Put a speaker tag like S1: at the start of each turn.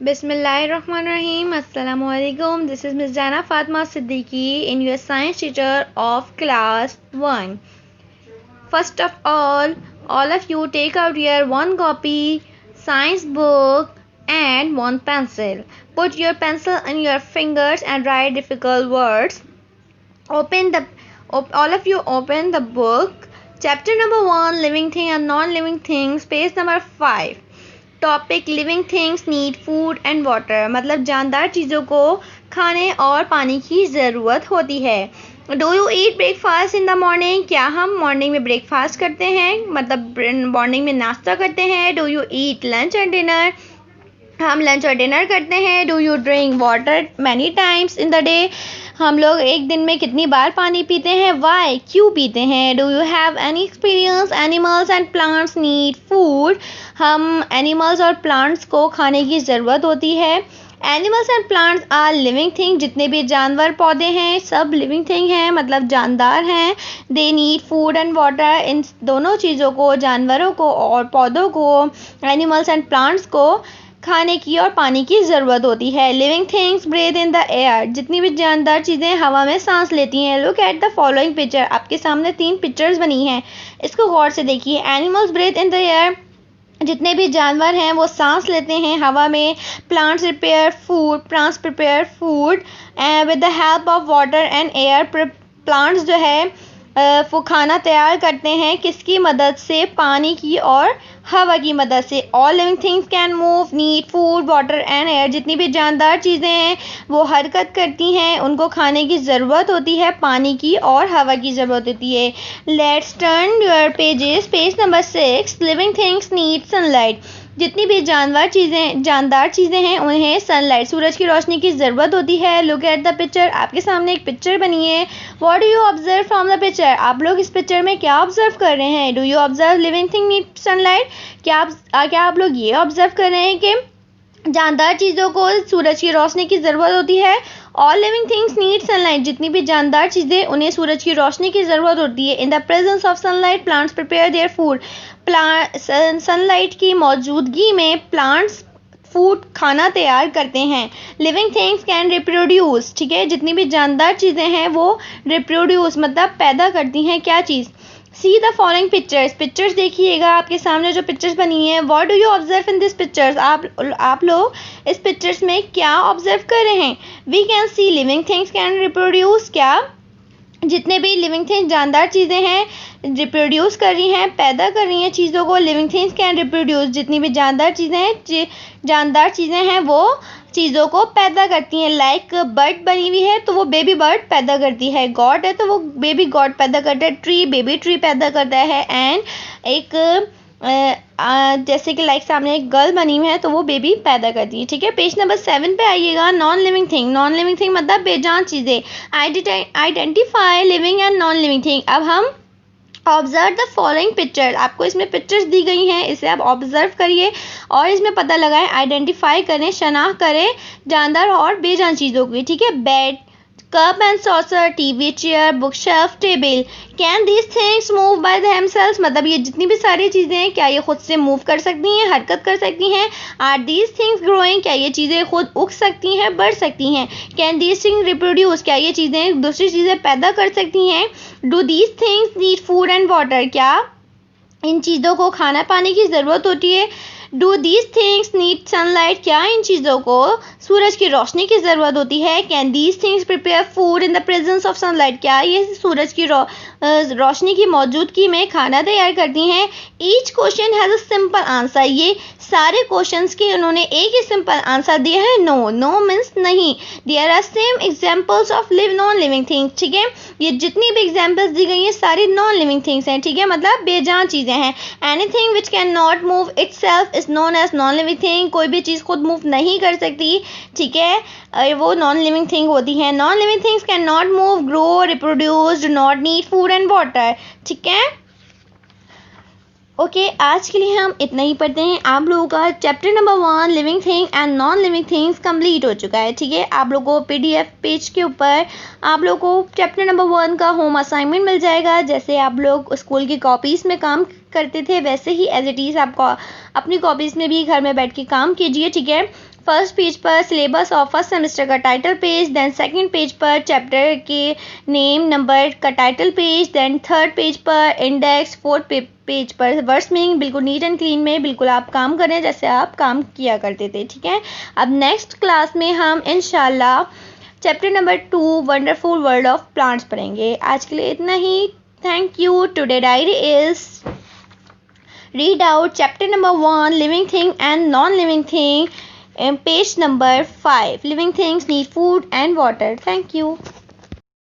S1: Bismillahirrahmanirrahim. Assalamualaikum. This is Ms. Jana Fatma Siddiqui in your science teacher of class 1. First of all of you take out your one copy, science book and one pencil. Put your pencil in your fingers and write difficult words. All of you open the book. Chapter number 1, living thing and non-living things, page number 5. Topic living things need food and water, मतलब जानदार चीज़ों को खाने और पानी की ज़रूरत होती है. Do you eat breakfast in the morning, क्या हम मॉर्निंग में ब्रेकफास्ट करते हैं, मतलब मॉर्निंग में नाश्ता करते हैं. Do you eat lunch and dinner, हम लंच और डिनर करते हैं. Do you drink water many times in the day, हम लोग एक दिन में कितनी बार पानी पीते हैं. वाई, क्यों पीते हैं. Do you have any experience animals and plants need food, हम एनिमल्स और प्लांट्स को खाने की ज़रूरत होती है. Animals and plants are living thing, जितने भी जानवर पौधे हैं सब लिविंग थिंग हैं, मतलब जानदार हैं. They need food and water, इन दोनों चीज़ों को, जानवरों को और पौधों को, एनिमल्स एंड प्लांट्स को खाने की और पानी की ज़रूरत होती है. Living things breathe in the air, जितनी भी जानदार चीज़ें हवा में सांस लेती हैं. Look at the following picture, आपके सामने 3 पिक्चर्स बनी हैं, इसको गौर से देखिए. Animals breathe in the air, जितने भी जानवर हैं वो सांस लेते हैं हवा में. Plants prepare food with the help of water and air, plants जो है वो खाना तैयार करते हैं किसकी मदद से, पानी की और हवा की मदद से. All living things can move need food water and air, जितनी भी जानदार चीज़ें हैं वो हरकत करती हैं, उनको खाने की ज़रूरत होती है, पानी की और हवा की ज़रूरत होती है. Let's turn your pages, page number 6. Living things need sunlight, जितनी भी जानदार चीज़ें हैं उन्हें सनलाइट, सूरज की रोशनी की ज़रूरत होती है. लुक एट द पिक्चर, आपके सामने एक पिक्चर बनी है. What do you observe from the picture, आप लोग इस पिक्चर में क्या ऑब्जर्व कर रहे हैं. Do you observe living thing need sunlight, क्या आप लोग ये ऑब्जर्व कर रहे हैं कि जानदार चीज़ों को सूरज की रोशनी की ज़रूरत होती है. All living things need sunlight, जितनी भी जानदार चीज़ें उन्हें सूरज की रोशनी की ज़रूरत होती है. In the presence of sunlight plants prepare their food, sunlight की मौजूदगी में प्लांट्स फूड खाना तैयार करते हैं. लिविंग थिंग्स कैन रिप्रोड्यूस, ठीक है, जितनी भी जानदार चीज़ें हैं वो रिप्रोड्यूस मतलब पैदा करती हैं क्या चीज़. सी द फॉलोइंग पिक्चर्स देखिएगा, आपके सामने जो पिक्चर्स बनी है. What do you observe in this pictures, आप लोग इस पिक्चर्स में क्या ऑब्जर्व कर रहे हैं. We can see living things can reproduce, क्या जितने भी लिविंग थिंग्स जानदार चीज़ें हैं रिप्रोड्यूस कर रही हैं, पैदा कर रही हैं चीज़ों को. लिविंग थिंग्स कैन रिप्रोड्यूस, जितनी भी जानदार चीज़ें हैं वो चीज़ों को पैदा करती हैं. लाइक बर्ड बनी हुई है तो वो बेबी बर्ड पैदा करती है. गॉड है तो वो बेबी गॉड पैदा करता है. ट्री बेबी ट्री पैदा करता है. एंड एक जैसे कि लाइक सामने एक गर्ल बनी हुई है तो वो बेबी पैदा करती है. ठीक है, पेज नंबर 7 पे आइएगा. नॉन लिविंग थिंग मतलब बेजान चीज़ें. Identify living and non living thing. अब हम ऑब्जर्व द फॉलोइंग पिक्चर, आपको इसमें पिक्चर्स दी गई हैं, इसे आप ऑब्जर्व करिए और इसमें पता लगाएं, आइडेंटिफाई करें, शनाख्त करें जानदार और बेजान चीज़ों की. ठीक है, bed, cup and saucer, TV, chair, book shelf, table. Can these things move by themselves, मतलब ये जितनी भी सारी चीज़ें हैं क्या ये खुद से मूव कर सकती हैं, हरकत कर सकती हैं. आर दीज थिंग्स ग्रोइंग, क्या ये चीज़ें खुद उग सकती हैं, बढ़ सकती हैं. कैन दीज थिंग्स रिप्रोड्यूस, क्या ये चीज़ें दूसरी चीज़ें पैदा कर सकती हैं. Do these things need food and water, क्या इन चीज़ों को खाना पानी की ज़रूरत होती है. Do these things need sunlight, क्या इन चीज़ों को सूरज की रोशनी की ज़रूरत होती है. Can these things prepare food in the presence of sunlight, क्या ये सूरज की रोशनी की मौजूदगी में खाना तैयार करती हैं. Each question has a simple answer, ये सारे क्वेश्चंस के उन्होंने एक ही सिंपल आंसर दिया है. नो मीन्स नहीं. There are same examples of non living things. ठीक है, ये जितनी भी एग्जाम्पल्स दी गई हैं सारी नॉन लिविंग थिंग्स हैं. ठीक है, मतलब बेजान चीज़ें हैं. Anything which can not move itself is known as non living thing, कोई भी चीज़ खुद मूव नहीं कर सकती. ठीक है, वो नॉन लिविंग थिंग होती है. Non living things can not move, grow, reproduce, do not need food and water. ठीक है, ओके, आज के लिए हम इतना ही पढ़ते हैं. आप लोगों का chapter number 1 living thing and non living things complete हो चुका है. ठीक है, आप लोगों को PDF पेज के ऊपर आप लोगों को चैप्टर नंबर 1 का होम असाइनमेंट मिल जाएगा. जैसे आप लोग स्कूल की कॉपीज़ में काम करते थे वैसे ही एज इट इज़ आपको अपनी कॉपीज़ में भी घर में बैठ के काम कीजिए. ठीक है, फर्स्ट पेज पर सिलेबस ऑफ फर्स्ट सेमेस्टर का title page, then second page पर चैप्टर के नेम नंबर का title page, then third page पर इंडेक्स, फोर्थ पेज पर वर्ड्स मीनिंग। बिल्कुल नीट एंड क्लीन में बिल्कुल आप काम करें जैसे आप काम किया करते थे, ठीक है। अब नेक्स्ट क्लास में हम इंशाल्लाह chapter number 2 wonderful world of plants पढ़ेंगे। आज के लिए इतना ही। Thank you. Today diary is read out chapter number 1 living thing and non-living thing and page number 5 living things need food and water. Thank you.